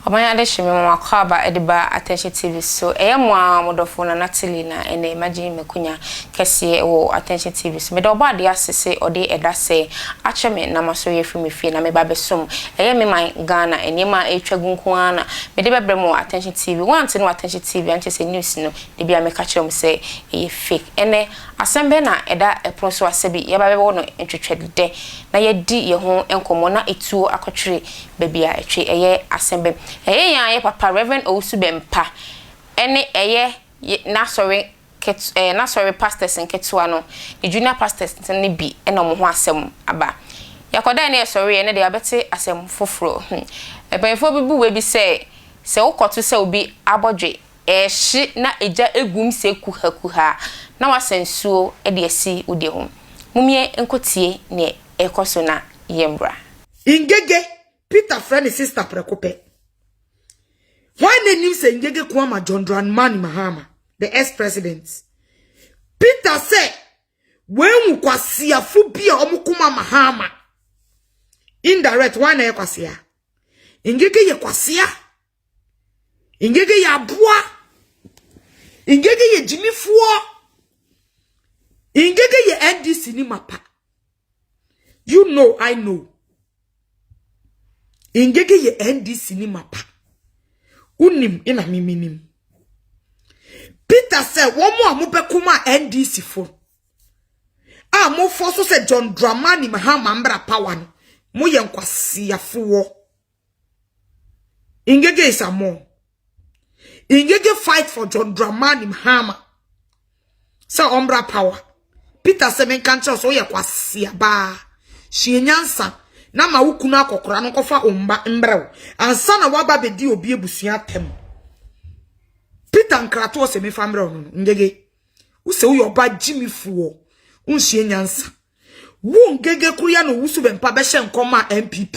Obanya de shime mama kwaba ediba Attention TV so eyamwa modofo na Natalie na ene imagine mekunya kese wo Attention TV so me do ba de asese ode edase acheme na maso ye free me fie na me ba besom eyame man Ghana enema etwagu nko ana me de bebre mo Attention TV want no Attention TV anche se news no de bia me ka kire say e fake ene asembe na eda epro so asebi ye ba be wono entwetwede na ye di ye ho enkomo na etuo akotwere bebia etwe eye asembe eye yan ye papa Reverend Owusu Bempah ene eye sorry pastors nketua no the junior pastors ne bi ene omo ho asem aba yakoda ne sorry ene de abete asem foforo ebenfo bibu we bi se ukoto se obi abodwe ehye na eja egum se kuha na wasensuo e de asi udi ho mumie enkotie ne ekoso na yembra Ngege Peter friend sister prekope. Why the news say Ngege Kwama John Dramani Mahama, the ex-president? Peter said, when ukwasia fubia omukuma Mahama. Indirect, why na kwasia? Ngege ye kwasia. Ngege ya bua. Ngege ye Jimmy Fuo. Ngege ye NDC ni mapa. You know, I know. Ngege ye NDC ni mapa. Unim ina miminim. Peter said, one more mubekuma NDC for. Mo forso se John Dramani Mahama mbra power. Mo yenkwasi ya fuwo. Ngege is a more. Ngege fight for John Dramani Mahama. So umbra power. Peter said men kancha so yenkwasi ya ba. Shi nyansa. Na ma wukuna akokora no kofa omba mbrew ansa na waba bedi obi ebusua tem Peter nkrato se me famrew no Ngege wo se wo yoba Jimmy Fuo unhie nyansa wo Ngege kuya no Owusu Bempah be hye nkoma MPP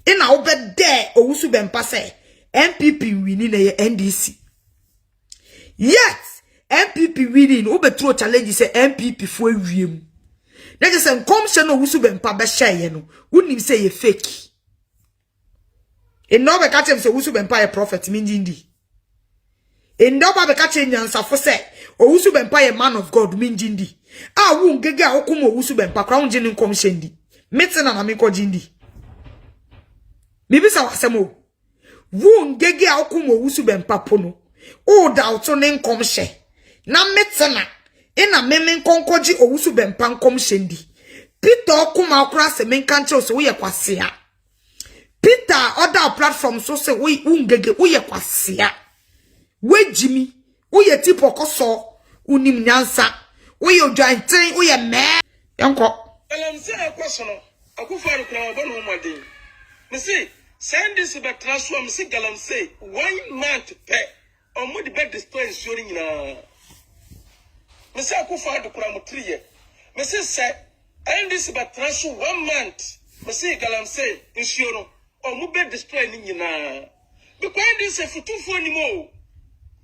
ina wo be de Owusu Bempah se MPP wini na ye NDC yet MPP wini wo betro challenge se MPP fo awiem. Na je se nkom hye no Owusu Bempah be hye no wonim se ye fake eno be ka chem se Owusu Bempah ye prophet minjindi eno ba be ka chem nyansafo se Owusu Bempah ye man of God minjindi wo Ngege a okum Owusu Bempah kra unje ni nkom hye ndi metina na me ko jindi bibisa wasemo wo Ngege a okum Owusu Bempah pono o da oto ni nkom hye na metina ina meme nkonkoji Owusu Bempah nkom shendi Peter okuma okra se menkanche so ye kwasea Peter other platform so se we Ngege uye kwasea we Jimmy uye tipo koso unim nyansa uye odwanten uye me yanko elamse ekwaso no akufaru kra obono modin me see send this back transform see galamse 1 month pe omudi be destroy nsuo nyina me say akufaru kra mo 3 years me say and this about transfer 1 month. Me say galamse nsuo no omu be destroy ni nyina. Because this a futu for ni mo.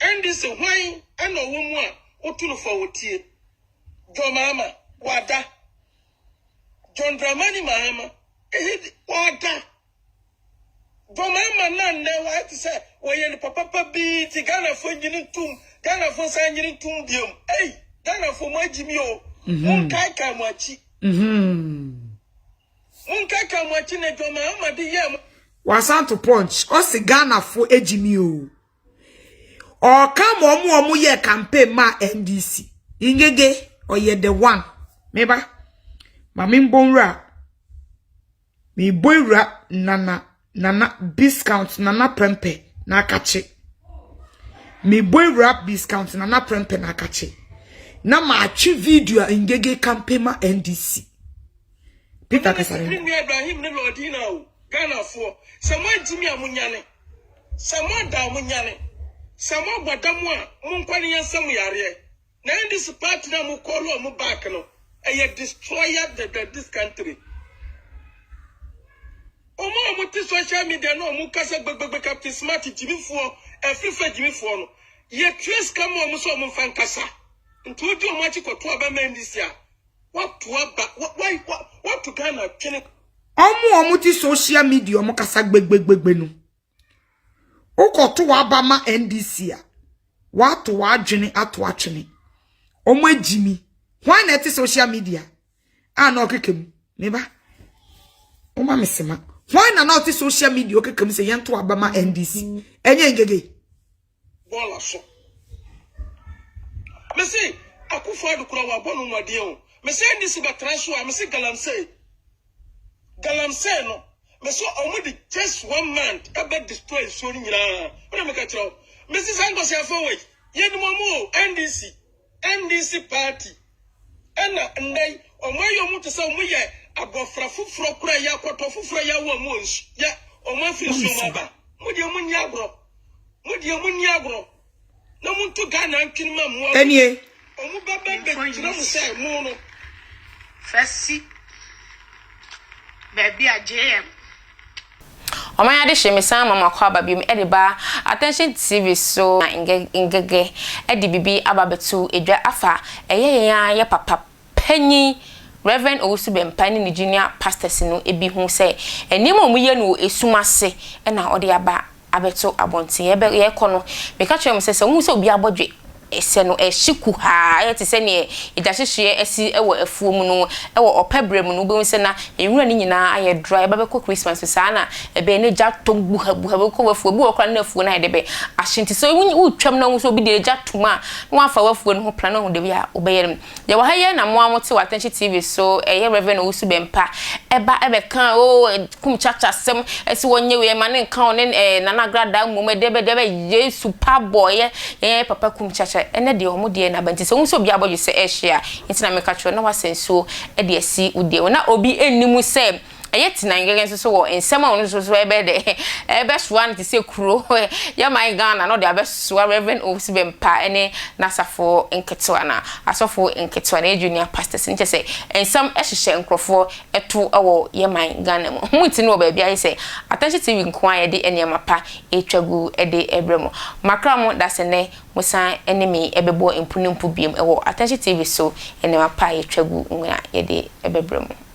And this why and no wo mu a otuno for wotie. Jo mama wada. John Dramani Mahama wada. Jo mama na ne wa ti say wo ye ni papa bi ti Ghana fo nyini tum. Ghana fo san nyini tum biom. Hey, Ghana fo mo Jimmy o. Kai kai mo achi. Unkaka mwachine joma amadi yem wasanto punch o si Ghana fo ejimi o kama omu ye campaign ma NDC Ngege o ye the one meba mami mbonra mi boyra nana discount nana prempe na kache mi boyra discount nana prempe na kache na ma achi video Ngege campaign ma NDC Peter kasare ni Ibrahim ni lodi na o Ghana fo sama Jimmy amunyane sama da amunyane sama gbadamu a munkwani yansam yare na NDC party na mu kolo mu back no e destroyer this country omo amuti social media no mu kasa gbegbegbe Captain Smart Jimmy fo efrifa Jimmy fo no ye trace kam o mu so mu fankasa ntoji o machi koto aba NDC a what to Ghana omu ti social media omu kasa gbegbegbe no Uko wa bama NDC watu wa adwene ato atwene omo agimi why na ti social media na okekem neba oma mesema why na not social media okekem se yento abama NDC enye ngege bola so me say akufo adu kura wa bonu nwade o me say NDC batra so a me say galamse no me so omudi just 1 month about destroy so nyina o me ka kiro me say sango se afowai yenimomo NDC party ena ndai omoyo mutu sa omoye abofra fufuro kura ya kwato fufuro ya wo mo nsu ya omafiri so maba mudi omunni agro na muntu Ghana ntwini ma mo enie omu baba be kira mu sai mo no fasi baby ajem Omaya de shemisa mama kwa babim ediba attention TV so ngege edi bibi ababetu edwa afa ye papa panyi Reverend Owusu Bempah ni junior pastors no ebi hu se enimo mu ye no esumase na ode aba abeto abonten ye kono meka twem se hu se obi abodwe ese no ehyiku ha ye te se ne idahyehyie esi ewo afuo mu no ewo opebre mu no be se na enwura ni nyina aye dry ba be ko Christmas sa na ebe ne jatom buha be ko wafuo bi okra na afuo na ye de be ahyenti so wu twam na wu so bi de jatom a na wafa wafuo no ho plan na hu de bia obeyere ye wa haye na mo amote wa attention TV so Reverend Owusu Bempah ebe kan o kum chacha sem esi wonye we ma ne kan ne nana grada mu me de be Yesu pa boy ye papa kum chacha ene de omo de na banti se won so bia boye se ehia ntina me ka tro na wasenso e de asi udie na obi ennimu se tina ngege so wo ensem a so ebe de ebe swan ti se kuro ya my Ghana no de abeso Reverend Owusu Bempah ene nasafo nketwa na asofo nketwa na junior pastors nche se ensem ehihye nkrofo eto ewo ya my Ghana mu muti no ba bia se attention TV nko aye de eniama pa etwagu ede ebremo makramo dasene musan enemy ebebo impunimpu biem ewo attention TV so eniama pa etwagu ngwa ye de ebebremo